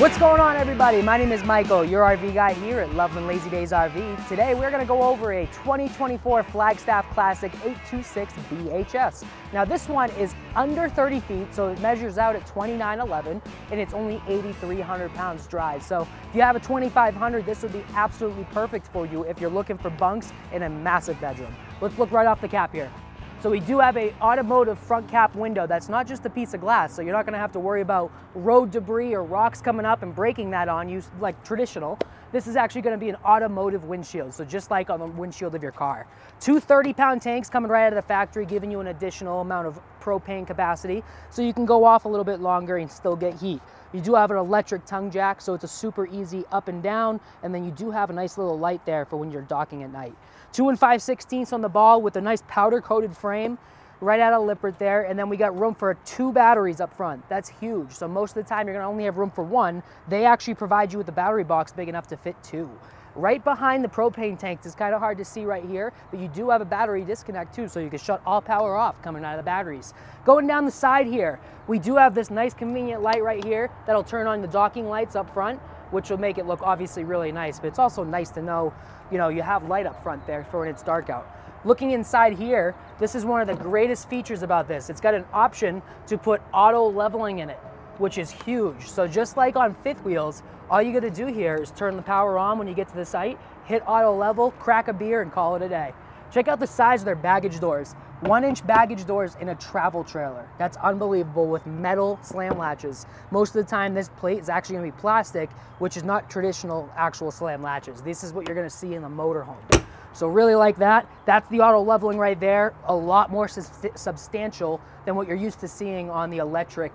What's going on, everybody? My name is Michael, your RV guy here at Loveland Lazydays RV. Today we're going to go over a 2024 Flagstaff Classic 826 BHS. Now this one is under 30 feet, so it measures out at 2911 and it's only 8,300 pounds dry. So if you have a 2500, this would be absolutely perfect for you if you're looking for bunks in a massive bedroom. Let's look right off the cap here. So we do have an automotive front cap window that's not just a piece of glass, so you're not going to have to worry about road debris or rocks coming up and breaking that on you like traditional. This is actually going to be an automotive windshield, so just like on the windshield of your car. Two 30-pound tanks coming right out of the factory, giving you an additional amount of propane capacity, so you can go off a little bit longer and still get heat. You do have an electric tongue jack, so it's a super easy up and down, and then you do have a nice little light there for when you're docking at night. 2 5/16 on the ball with a nice powder-coated frame right out of Lippert there, and then we got room for 2 batteries up front. That's huge. So most of the time you're gonna only have room for 1. They actually provide you with a battery box big enough to fit 2. Right behind the propane tanks, it's kind of hard to see right here, but you do have a battery disconnect too, so you can shut all power off coming out of the batteries. Going down the side here, we do have this nice convenient light right here that'll turn on the docking lights up front, which will make it look obviously really nice, but it's also nice to know, you know, you have light up front there for when it's dark out. Looking inside here, this is one of the greatest features about this. It's got an option to put auto leveling in it, which is huge. So just like on fifth wheels, all you gotta do here is turn the power on when you get to the site, hit auto level, crack a beer, and call it a day. Check out the size of their baggage doors. 1-inch baggage doors in a travel trailer. That's unbelievable with metal slam latches. Most of the time this plate is actually gonna be plastic, which is not traditional actual slam latches. This is what you're gonna see in the motorhome. So really like that. That's the auto leveling right there. A lot more substantial than what you're used to seeing on the electric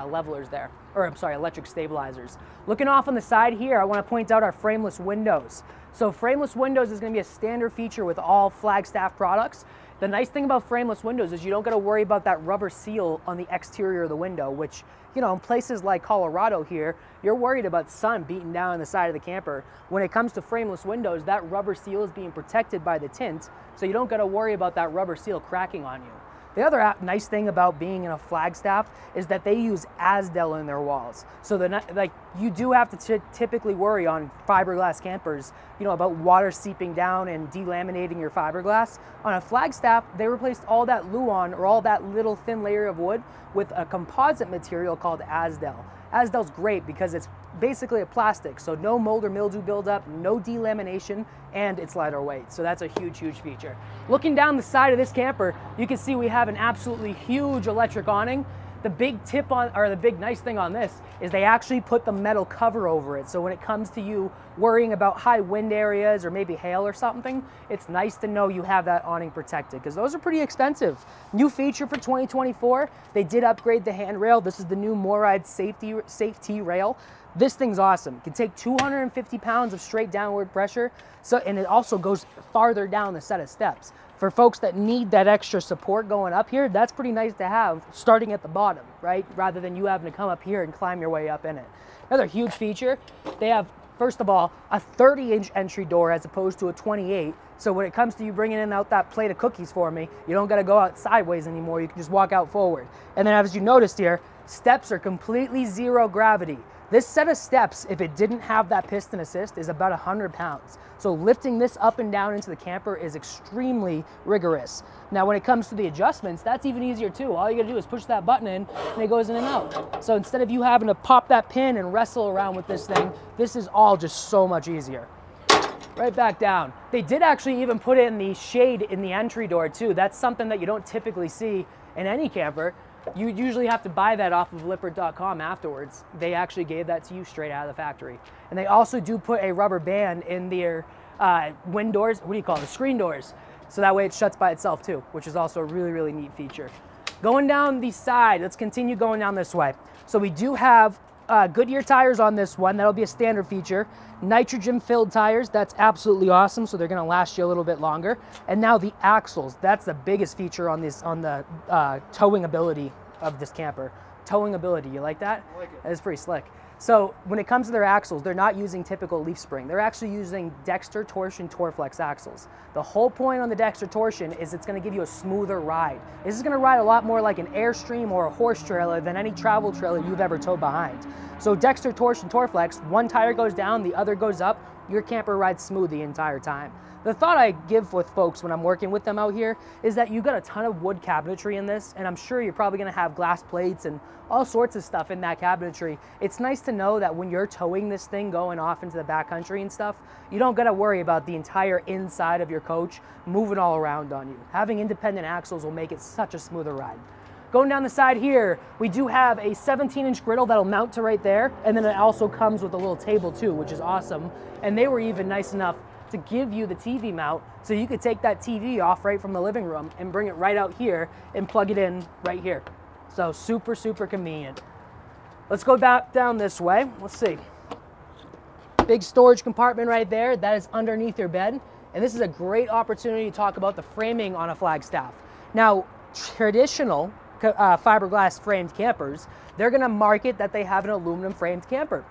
levelers there, or I'm sorry, electric stabilizers. Looking off on the side here, I want to point out our frameless windows. So frameless windows is going to be a standard feature with all Flagstaff products. The nice thing about frameless windows is you don't got to worry about that rubber seal on the exterior of the window, which, you know, in places like Colorado here, you're worried about sun beating down on the side of the camper. When it comes to frameless windows, that rubber seal is being protected by the tint, so you don't got to worry about that rubber seal cracking on you. The other nice thing about being in a Flagstaff is that they use Azdel in their walls. So like you do have to typically worry on fiberglass campers, you know, about water seeping down and delaminating your fiberglass. On a Flagstaff, they replaced all that Luan, or all that little thin layer of wood, with a composite material called Azdel. Azdel's great because it's basically a plastic, so no mold or mildew buildup, no delamination, and it's lighter weight. So that's a huge, huge feature. Looking down the side of this camper, you can see we have an absolutely huge electric awning. The big tip on, or the big nice thing on this, is they actually put the metal cover over it. So when it comes to you worrying about high wind areas or maybe hail or something, it's nice to know you have that awning protected, because those are pretty expensive. New feature for 2024, they did upgrade the handrail. This is the new MORryde safety rail. This thing's awesome. It can take 250 pounds of straight downward pressure, and it also goes farther down the set of steps. For folks that need that extra support going up here, that's pretty nice to have starting at the bottom, right? Rather than you having to come up here and climb your way up in it. Another huge feature, they have, first of all, a 30-inch entry door as opposed to a 28. So when it comes to you bringing in out that plate of cookies for me, you don't gotta go out sideways anymore. You can just walk out forward. And then as you noticed here, steps are completely zero gravity. This set of steps, if it didn't have that piston assist, is about 100 pounds. So lifting this up and down into the camper is extremely rigorous. Now when it comes to the adjustments, that's even easier too. All you gotta do is push that button in and it goes in and out. So instead of you having to pop that pin and wrestle around with this thing, this is all just so much easier. Right back down. They did actually even put in the shade in the entry door too. That's something that you don't typically see in any camper. You usually have to buy that off of Lippert.com afterwards. They actually gave that to you straight out of the factory. And they also do put a rubber band in their wind doors, what do you call it, the screen doors. So that way it shuts by itself too, which is also a really, really neat feature. Going down the side, let's continue going down this way. So we do have Goodyear tires on this one. That'll be a standard feature. Nitrogen filled tires, that's absolutely awesome, so they're gonna last you a little bit longer. And now the axles, that's the biggest feature on this, on the towing ability of this camper. Towing ability, you like that? I like it. That is pretty slick. So when it comes to their axles, they're not using typical leaf spring. They're actually using Dexter Torsion Torflex axles. The whole point on the Dexter Torsion is it's gonna give you a smoother ride. This is gonna ride a lot more like an Airstream or a horse trailer than any travel trailer you've ever towed behind. So Dexter Torsion Torflex, one tire goes down, the other goes up, your camper rides smooth the entire time. The thought I give with folks when I'm working with them out here is that you got a ton of wood cabinetry in this, and I'm sure you're probably gonna have glass plates and all sorts of stuff in that cabinetry. It's nice to know that when you're towing this thing going off into the backcountry and stuff, you don't gotta worry about the entire inside of your coach moving all around on you. Having independent axles will make it such a smoother ride. Going down the side here, we do have a 17-inch griddle that'll mount to right there, and then it also comes with a little table too, which is awesome. And they were even nice enough to give you the TV mount, so you could take that TV off right from the living room and bring it right out here and plug it in right here. So super, super convenient. Let's go back down this way. Let's see. Big storage compartment right there. That is underneath your bed. And this is a great opportunity to talk about the framing on a Flagstaff. Now, traditional fiberglass framed campers, they're gonna market that they have an aluminum framed camper.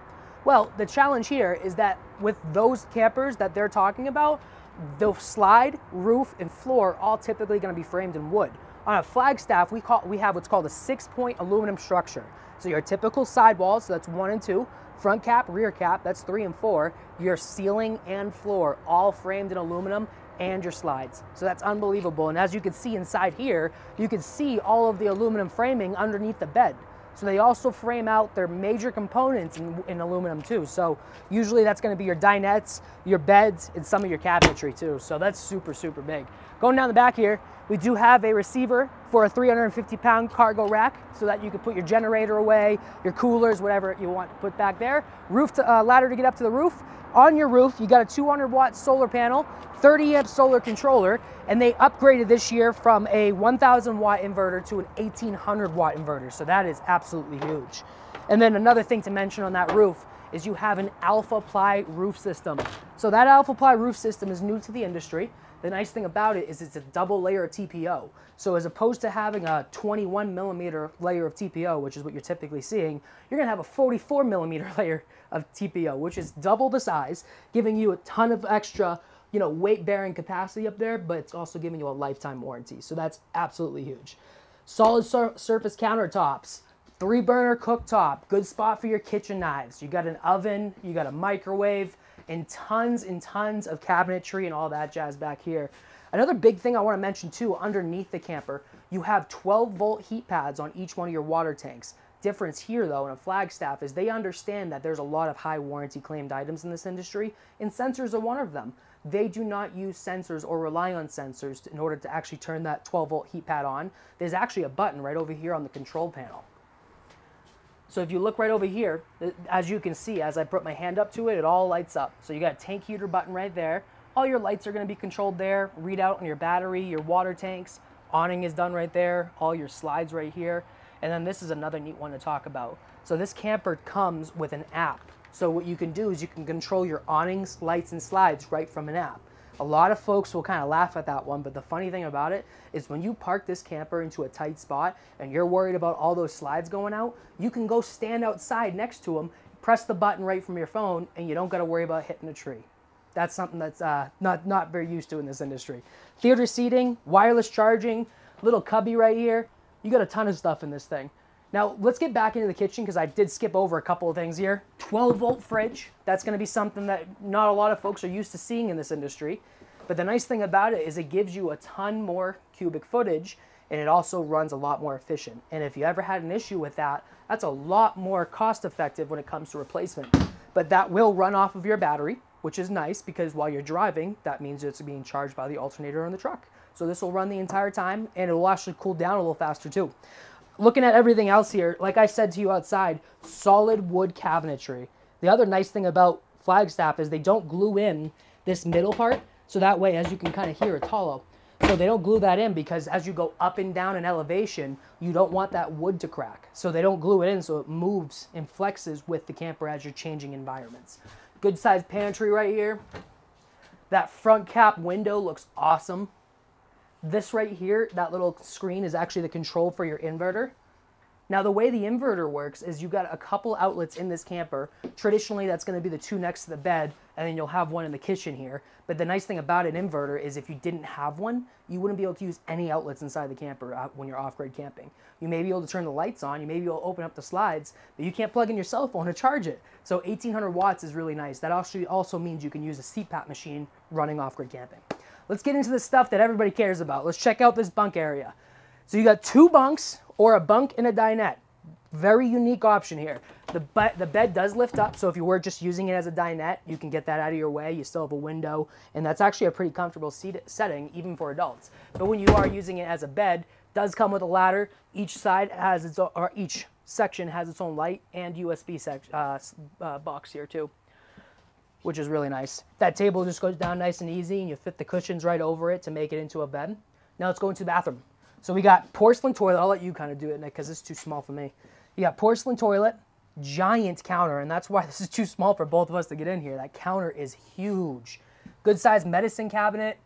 Well, the challenge here is that with those campers that they're talking about, the slide, roof, and floor are all typically going to be framed in wood. On a Flagstaff, we have what's called a 6-point aluminum structure. So your typical sidewalls, so that's 1 and 2, front cap, rear cap, that's 3 and 4, your ceiling and floor, all framed in aluminum, and your slides. So that's unbelievable. And as you can see inside here, you can see all of the aluminum framing underneath the bed. So they also frame out their major components in aluminum too. So usually that's gonna be your dinettes, your beds, and some of your cabinetry too. So that's super, super big. Going down the back here, we do have a receiver for a 350-pound cargo rack so that you can put your generator away, your coolers, whatever you want to put back there. Ladder to get up to the roof. On your roof, you got a 200-watt solar panel, 30-amp solar controller, and they upgraded this year from a 1,000-watt inverter to an 1,800-watt inverter. So that is absolutely huge. And then another thing to mention on that roof is you have an Alpha Ply roof system. So that Alpha Ply roof system is new to the industry. The nice thing about it is it's a double layer of TPO. So as opposed to having a 21mm layer of TPO, which is what you're typically seeing, you're gonna have a 44mm layer of TPO, which is double the size, giving you a ton of extra, weight bearing capacity up there, but it's also giving you a lifetime warranty. So that's absolutely huge. Solid surface countertops, 3-burner cooktop, good spot for your kitchen knives. You got an oven, you got a microwave, and tons of cabinetry and all that jazz back here. Another big thing I want to mention too, underneath the camper, you have 12-volt heat pads on each one of your water tanks. Difference here though in a Flagstaff is they understand that there's a lot of high warranty claimed items in this industry, and sensors are one of them. They do not use sensors or rely on sensors in order to actually turn that 12-volt heat pad on. There's actually a button right over here on the control panel. So if you look right over here, as you can see, as I put my hand up to it, it all lights up. So you got a tank heater button right there. All your lights are going to be controlled there. Readout on your battery, your water tanks. Awning is done right there. All your slides right here. And then this is another neat one to talk about. So this camper comes with an app. So what you can do is you can control your awnings, lights, and slides right from an app. A lot of folks will kind of laugh at that one, but the funny thing about it is when you park this camper into a tight spot and you're worried about all those slides going out, you can go stand outside next to them, press the button right from your phone, and you don't got to worry about hitting a tree. That's something that's not very used to in this industry. Theater seating, wireless charging, little cubby right here. You got a ton of stuff in this thing. Now, let's get back into the kitchen because I did skip over a couple of things here. 12-volt fridge. That's going to be something that not a lot of folks are used to seeing in this industry. But the nice thing about it is it gives you a ton more cubic footage, and it also runs a lot more efficient. And if you ever had an issue with that, that's a lot more cost-effective when it comes to replacement. But that will run off of your battery, which is nice because while you're driving, that means it's being charged by the alternator on the truck. So this will run the entire time, and it will actually cool down a little faster too. Looking at everything else here, like I said to you outside, solid wood cabinetry. The other nice thing about Flagstaff is they don't glue in this middle part, so that way, as you can kind of hear, it's hollow. So they don't glue that in because as you go up and down in elevation, you don't want that wood to crack. So they don't glue it in so it moves and flexes with the camper as you're changing environments. Good sized pantry right here. That front cap window looks awesome. This right here, that little screen is actually the control for your inverter. Now the way the inverter works is you've got a couple outlets in this camper. Traditionally that's going to be the two next to the bed, and then you'll have one in the kitchen here. But the nice thing about an inverter is if you didn't have one, you wouldn't be able to use any outlets inside the camper when you're off-grid camping. You may be able to turn the lights on, you may be able to open up the slides, but you can't plug in your cell phone to charge it. So 1800 watts is really nice. That also means you can use a CPAP machine running off-grid camping. Let's get into the stuff that everybody cares about. Let's check out this bunk area. So you got 2 bunks or a bunk and a dinette. Very unique option here. The bed does lift up, so if you were just using it as a dinette, you can get that out of your way. You still have a window, and that's actually a pretty comfortable setting, even for adults. But when you are using it as a bed, it does come with a ladder. Each side has its own, or each section has its own light and USB box here too, which is really nice. That table just goes down nice and easy, and you fit the cushions right over it to make it into a bed. Now let's go into the bathroom. So we got porcelain toilet. I'll let you kind of do it, Nick, because it's too small for me. You got porcelain toilet, giant counter, and that's why this is too small for both of us to get in here. That counter is huge. Good sized medicine cabinet.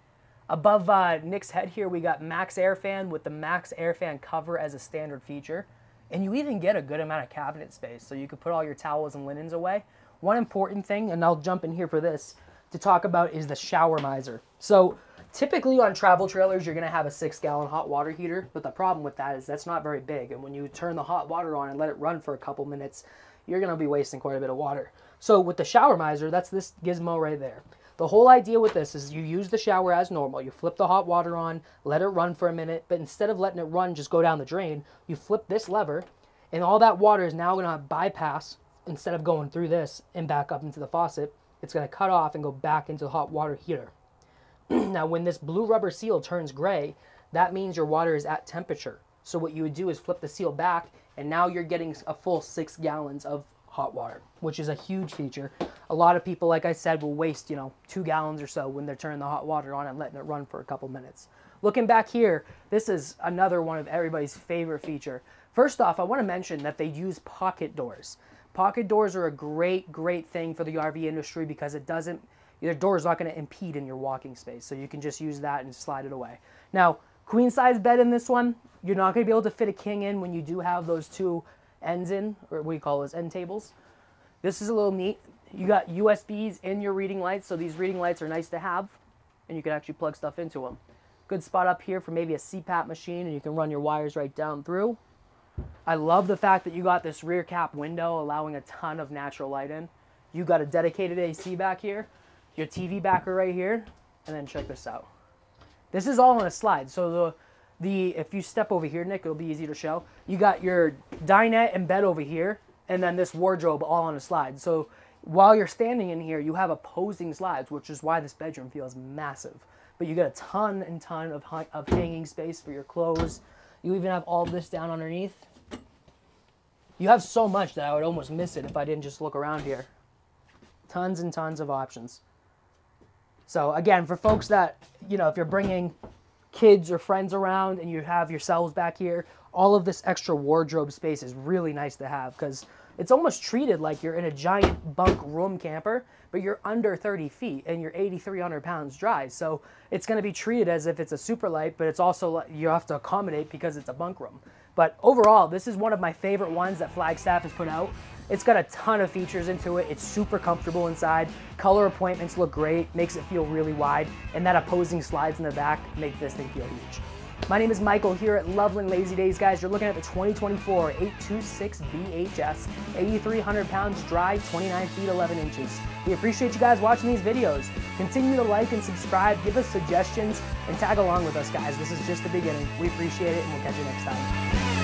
Above Nick's head here, we got Max Air Fan with the Max Air Fan cover as a standard feature. And you even get a good amount of cabinet space, so you could put all your towels and linens away. One important thing, and I'll jump in here for this, to talk about is the shower miser. So typically on travel trailers, you're going to have a 6-gallon hot water heater, but the problem with that is that's not very big. And when you turn the hot water on and let it run for a couple minutes, you're going to be wasting quite a bit of water. So with the shower miser, that's this gizmo right there. The whole idea with this is you use the shower as normal. You flip the hot water on, let it run for a minute, but instead of letting it run, just go down the drain, you flip this lever, and all that water is now going to bypass, instead of going through this and back up into the faucet, it's going to cut off and go back into the hot water heater. Now, when this blue rubber seal turns gray, that means your water is at temperature. So what you would do is flip the seal back, and now you're getting a full 6 gallons of hot water, which is a huge feature. A lot of people, like I said, will waste, 2 gallons or so when they're turning the hot water on and letting it run for a couple minutes. Looking back here, this is another one of everybody's favorite feature. First off, I want to mention that they use pocket doors. Pocket doors are a great thing for the RV industry because your door's not going to impede in your walking space, so you can just use that and slide it away. Now, queen size bed in this one, you're not going to be able to fit a king in when you do have those 2 ends in, or what do you call those, end tables. This is a little neat. You got USBs in your reading lights, so these reading lights are nice to have, and you can actually plug stuff into them. Good spot up here for maybe a CPAP machine, and you can run your wires right down through. I love the fact that you got this rear cap window allowing a ton of natural light in. You got a dedicated AC back here, your TV backer right here, and then check this out. This is all on a slide, so if you step over here, Nick, it'll be easy to show. You got your dinette and bed over here, and then this wardrobe all on a slide. So while you're standing in here, you have opposing slides, which is why this bedroom feels massive. But you got a ton and ton of hanging space for your clothes. You even have all this down underneath. You have so much that I would almost miss it if I didn't just look around here. Tons and tons of options. So again, for folks that, if you're bringing kids or friends around and you have yourselves back here, all of this extra wardrobe space is really nice to have because it's almost treated like you're in a giant bunk room camper, but you're under 30 feet and you're 8,300 pounds dry. So it's going to be treated as if it's a super light, but it's also, you have to accommodate because it's a bunk room. But overall, this is one of my favorite ones that Flagstaff has put out. It's got a ton of features into it. It's super comfortable inside. Color appointments look great, makes it feel really wide, and that opposing slides in the back make this thing feel huge. My name is Michael here at Loveland Lazydays, guys. You're looking at the 2024 826 BHS, 8,300 pounds dry, 29 feet 11 inches. We appreciate you guys watching these videos. Continue to like and subscribe, give us suggestions, and tag along with us, guys. This is just the beginning. We appreciate it, and we'll catch you next time.